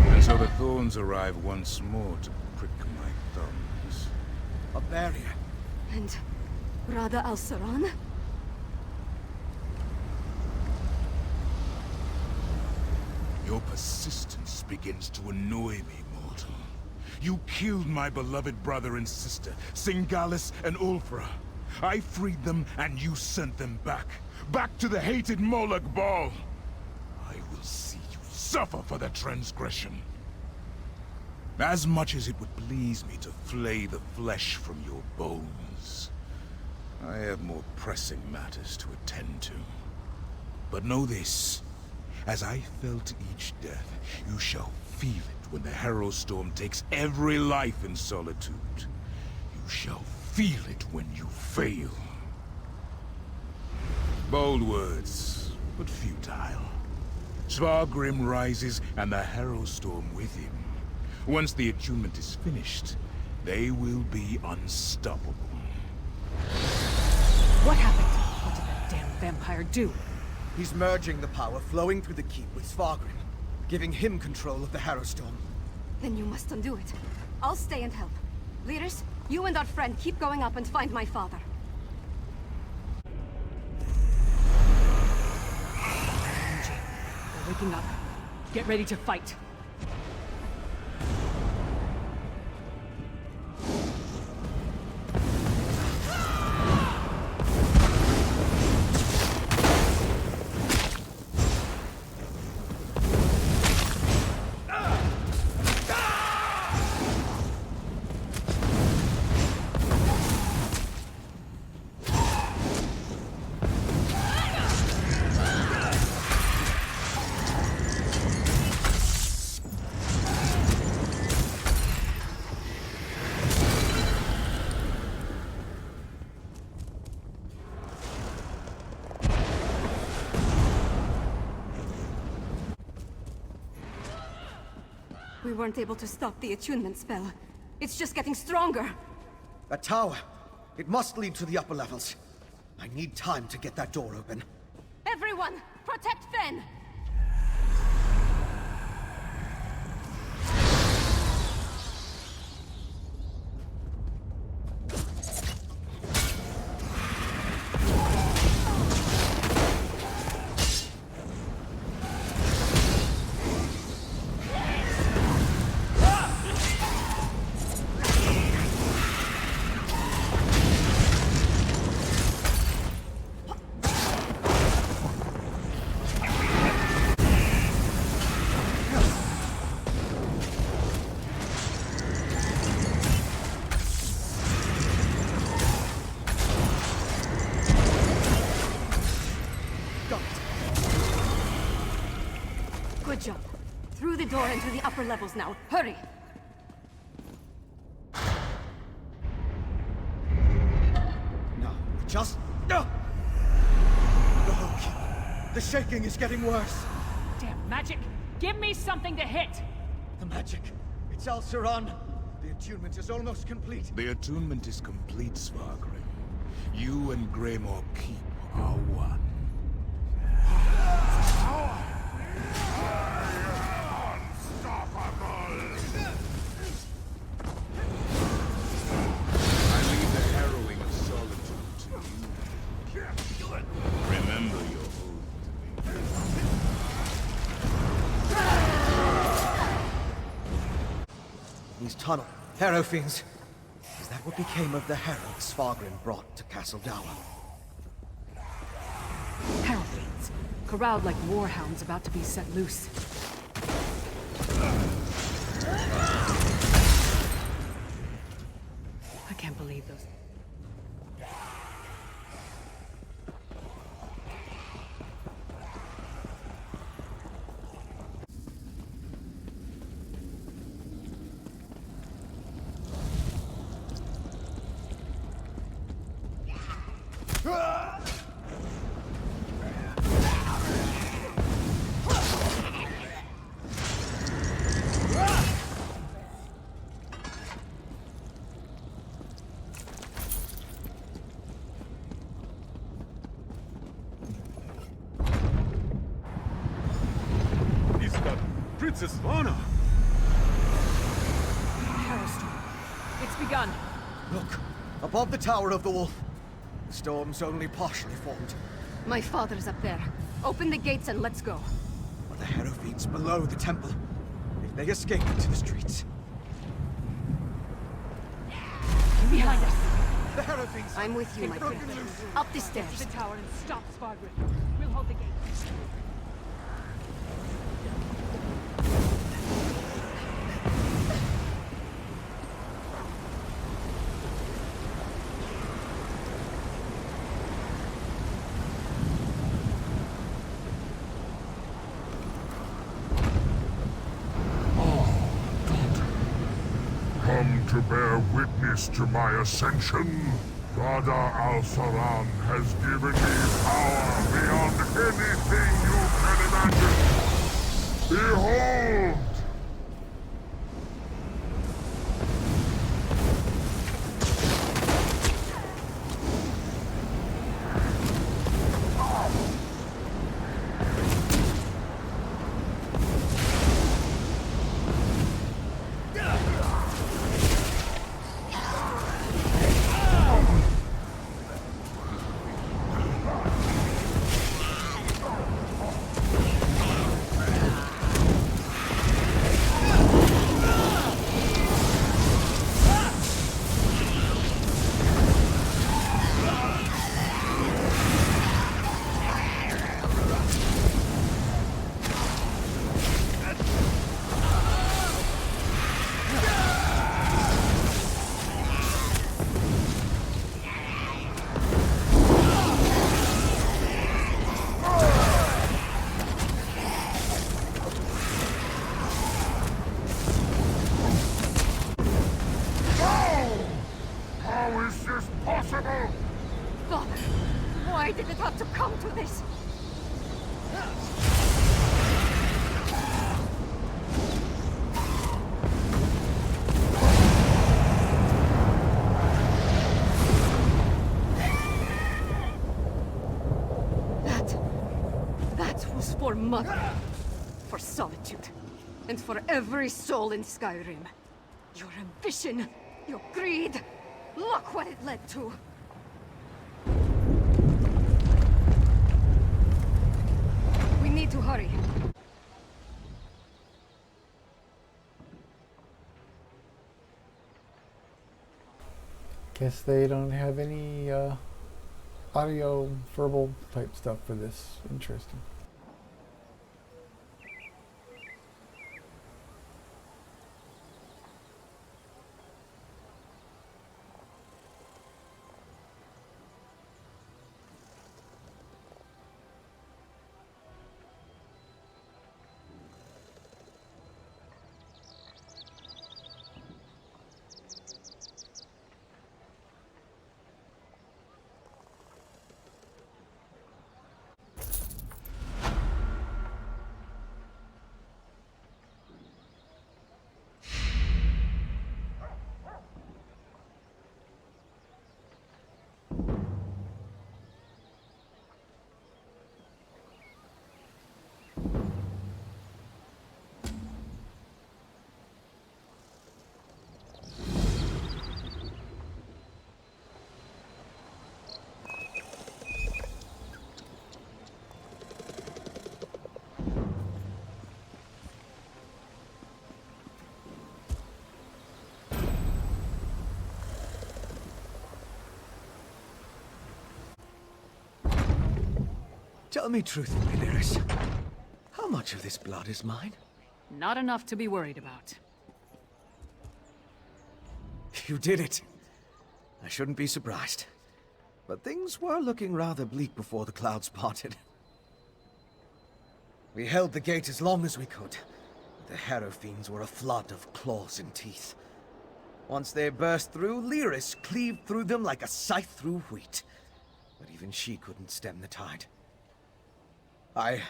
And so the thorns arrive once more to prick my thumbs. A barrier. And... Rada al-Saran? Your persistence begins to annoy me, mortal. You killed my beloved brother and sister, Singalis and Ulfra. I freed them, and you sent them back. Back to the hated Moloch Ball. I will see you suffer for that transgression. As much as it would please me to flay the flesh from your bones, I have more pressing matters to attend to. But know this. As I felt each death, you shall feel it when the Harrowstorm takes every life in Solitude. You shall feel it when you fail. Bold words, but futile. Svargrim rises and the Harrow Storm with him. Once the attunement is finished, they will be unstoppable. What happened? What did that damn vampire do? He's merging the power flowing through the keep with Svargrim, giving him control of the Harrow Storm. Then you must undo it. I'll stay and help. Leaders, you and our friend keep going up and find my father. They're waking up. Get ready to fight. We weren't able to stop the attunement spell. It's just getting stronger. That tower, it must lead to the upper levels. I need time to get that door open. Everyone, protect Fen! Good job. Through the door into the upper levels now. Hurry! Now, just... No! The whole keep. The shaking is getting worse. Damn magic! Give me something to hit! The magic. It's Al-Saran. The attunement is almost complete. The attunement is complete, Svargrim. You and Greymoor keep are one. I leave the harrowing of solitude to you. Remember your oath to me. These tunnel Harrow fiends. Is that what became of the Harrow Svargrim brought to Castle Dower? Harrow fiends. Corralled like warhounds about to be set loose. I can't believe those... Princess Lana! Harrow storm. It's begun. Look, above the Tower of the Wolf. The storm's only partially formed. My father's up there. Open the gates and let's go. But the Harrow fiends below the temple. If they escape into the streets. Behind us. The Harrow fiends! I'm with you, my friend. Up the stairs. Get to the tower and stop Svargrim. We'll hold the gate. Come to bear witness to my ascension? Rada al-Saran has given me power beyond anything you can imagine. Behold! Why did it have to come to this? That was for Mother, for Solitude, and for every soul in Skyrim. Your ambition, your greed, look what it led to. We need to hurry. Guess they don't have any audio verbal type stuff for this. Interesting. Tell me truthfully, Lyris. How much of this blood is mine? Not enough to be worried about. You did it. I shouldn't be surprised. But things were looking rather bleak before the clouds parted. We held the gate as long as we could. The Harrow Fiends were a flood of claws and teeth. Once they burst through, Lyris cleaved through them like a scythe through wheat. But even she couldn't stem the tide. I'm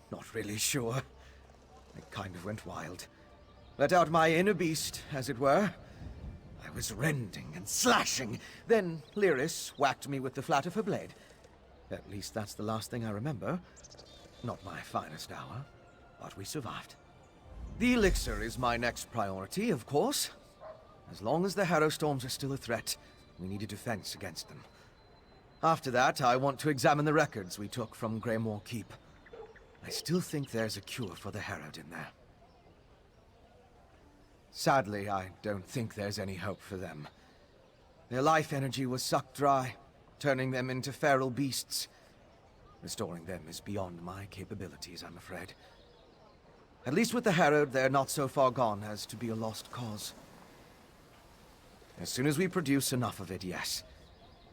not really sure. I kind of went wild. Let out my inner beast, as it were. I was rending and slashing. Then Lyris whacked me with the flat of her blade. At least that's the last thing I remember. Not my finest hour, but we survived. The elixir is my next priority, of course. As long as the Harrow Storms are still a threat, we need a defense against them. After that, I want to examine the records we took from Greymoor Keep. I still think there's a cure for the Harrowed in there. Sadly, I don't think there's any hope for them. Their life energy was sucked dry, turning them into feral beasts. Restoring them is beyond my capabilities, I'm afraid. At least with the Harrowed, they're not so far gone as to be a lost cause. As soon as we produce enough of it, yes.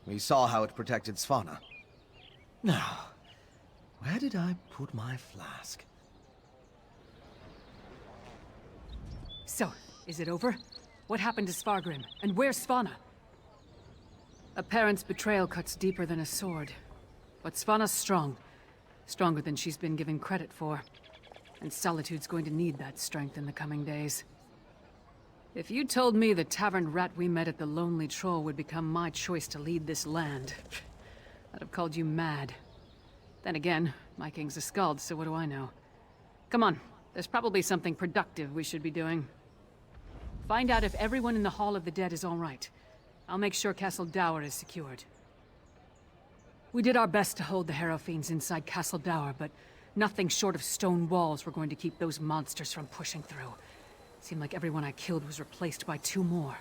We saw how it protected Svanna. Now, where did I put my flask? So, is it over? What happened to Svargrim? And where's Svanna? A parent's betrayal cuts deeper than a sword. But Svanna's strong. Stronger than she's been given credit for. And Solitude's going to need that strength in the coming days. If you told me the tavern rat we met at the Lonely Troll would become my choice to lead this land, I'd have called you mad. Then again, my king's a skald, so what do I know? Come on, there's probably something productive we should be doing. Find out if everyone in the Hall of the Dead is all right. I'll make sure Castle Dour is secured. We did our best to hold the Harrow Fiends inside Castle Dour, but nothing short of stone walls were going to keep those monsters from pushing through. Seemed like everyone I killed was replaced by 2 more.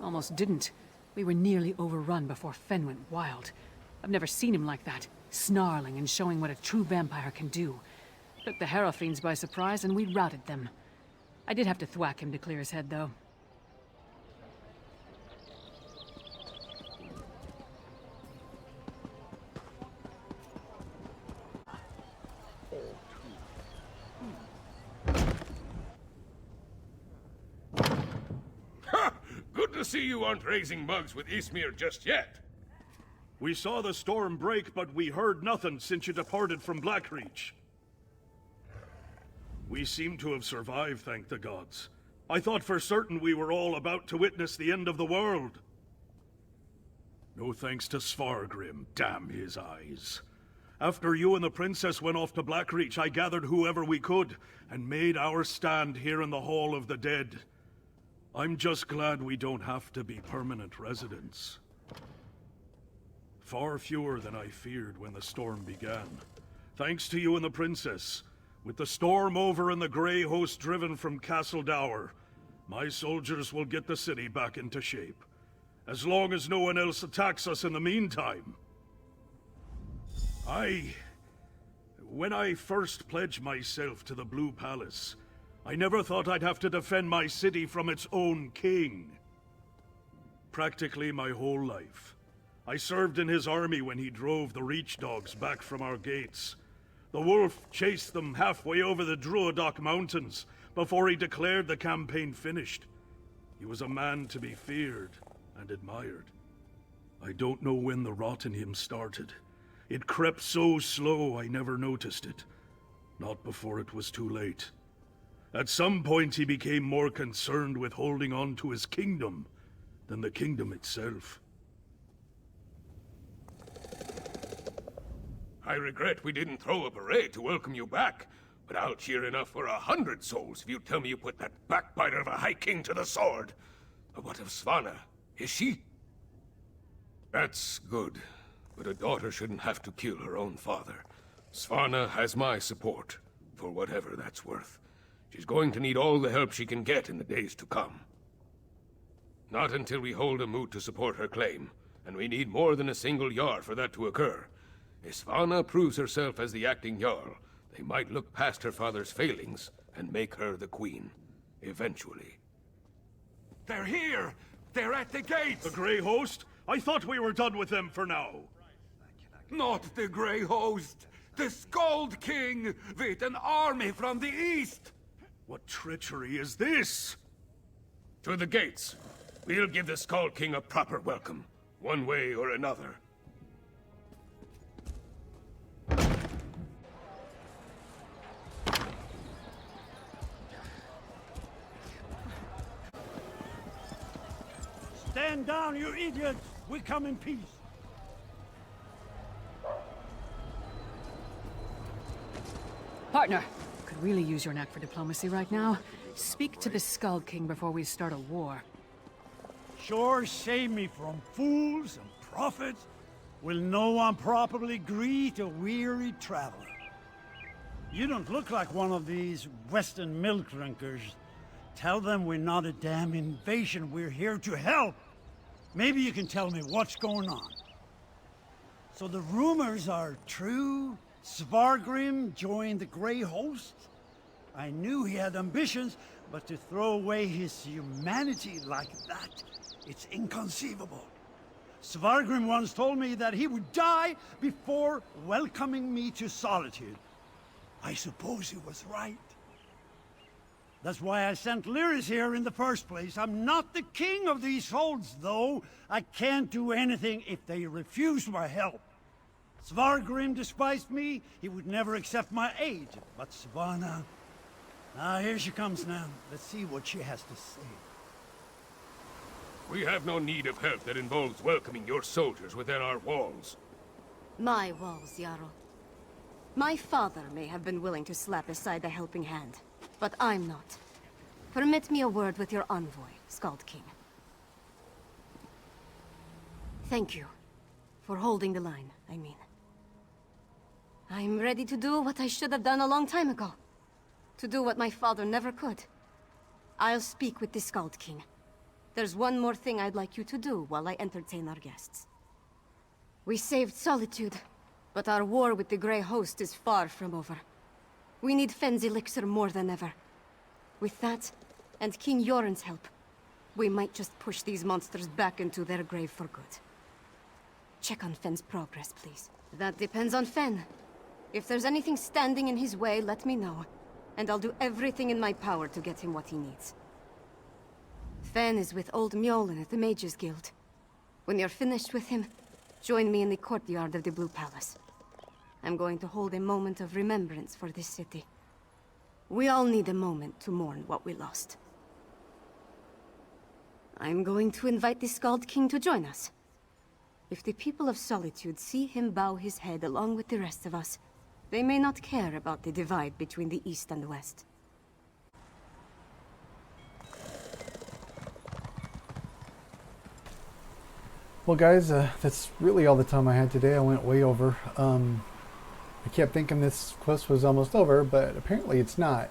Almost didn't. We were nearly overrun before Fen went wild. I've never seen him like that, snarling and showing what a true vampire can do. Took the Harrow Fiends by surprise and we routed them. I did have to thwack him to clear his head, though. Good to see you aren't raising bugs with Ismir just yet. We saw the storm break, but we heard nothing since you departed from Blackreach. We seem to have survived, thank the gods. I thought for certain we were all about to witness the end of the world. No thanks to Svargrim, damn his eyes. After you and the princess went off to Blackreach, I gathered whoever we could, and made our stand here in the Hall of the Dead. I'm just glad we don't have to be permanent residents. Far fewer than I feared when the storm began. Thanks to you and the princess. With the storm over and the Grey Host driven from Castle Dour, my soldiers will get the city back into shape. As long as no one else attacks us in the meantime. When I first pledged myself to the Blue Palace, I never thought I'd have to defend my city from its own king. Practically my whole life. I served in his army when he drove the Reach Dogs back from our gates. The wolf chased them halfway over the Druadoc Mountains before he declared the campaign finished. He was a man to be feared and admired. I don't know when the rot in him started. It crept so slow I never noticed it. Not before it was too late. At some point he became more concerned with holding on to his kingdom than the kingdom itself. I regret we didn't throw a parade to welcome you back, but I'll cheer enough for 100 souls if you tell me you put that backbiter of a High King to the sword. But what of Svanna? Is she? That's good, but a daughter shouldn't have to kill her own father. Svanna has my support, for whatever that's worth. She's going to need all the help she can get in the days to come. Not until we hold a moot to support her claim, and we need more than a single Jarl for that to occur. If Svanna proves herself as the acting Jarl, they might look past her father's failings and make her the queen. Eventually. They're here! They're at the gates! The Grey Host? I thought we were done with them for now. Not the Grey Host! The Skald King! With an army from the east! What treachery is this? To the gates. We'll give the Skald King a proper welcome, one way or another. Stand down, you idiots! We come in peace. Partner, could really use your knack for diplomacy right now. Speak to the Skald King before we start a war. Sure save me from fools and prophets. Will no one properly greet a weary traveler? You don't look like one of these Western milk drinkers. Tell them we're not a damn invasion, we're here to help. Maybe you can tell me what's going on. So the rumors are true? Svargrim joined the Grey Host? I knew he had ambitions, but to throw away his humanity like that, it's inconceivable. Svargrim once told me that he would die before welcoming me to solitude. I suppose he was right. That's why I sent Lyris here in the first place. I'm not the king of these holds, though. I can't do anything if they refuse my help. Svargrim despised me. He would never accept my aid. But Svanna... Ah, here she comes now. Let's see what she has to say. We have no need of help that involves welcoming your soldiers within our walls. My walls, Jarl. My father may have been willing to slap aside a helping hand, but I'm not. Permit me a word with your envoy, Skald King. Thank you for holding the line, I mean. I'm ready to do what I should have done a long time ago. To do what my father never could. I'll speak with the Skald King. There's one more thing I'd like you to do while I entertain our guests. We saved Solitude, but our war with the Grey Host is far from over. We need Fenn's elixir more than ever. With that, and King Yoren's help, we might just push these monsters back into their grave for good. Check on Fenn's progress, please. That depends on Fenn. If there's anything standing in his way, let me know, and I'll do everything in my power to get him what he needs. Fenn is with old Mjolnir at the Mages Guild. When you're finished with him, join me in the courtyard of the Blue Palace. I'm going to hold a moment of remembrance for this city. We all need a moment to mourn what we lost. I'm going to invite the Skald King to join us. If the people of Solitude see him bow his head along with the rest of us, they may not care about the divide between the East and the West. Well guys, that's really all the time I had today. I went way over. I kept thinking this quest was almost over, but apparently it's not.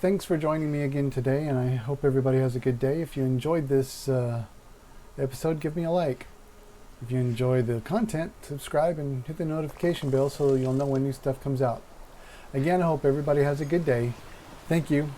Thanks for joining me again today, and I hope everybody has a good day. If you enjoyed this episode, give me a like. If you enjoy the content, subscribe and hit the notification bell so you'll know when new stuff comes out. Again, I hope everybody has a good day. Thank you.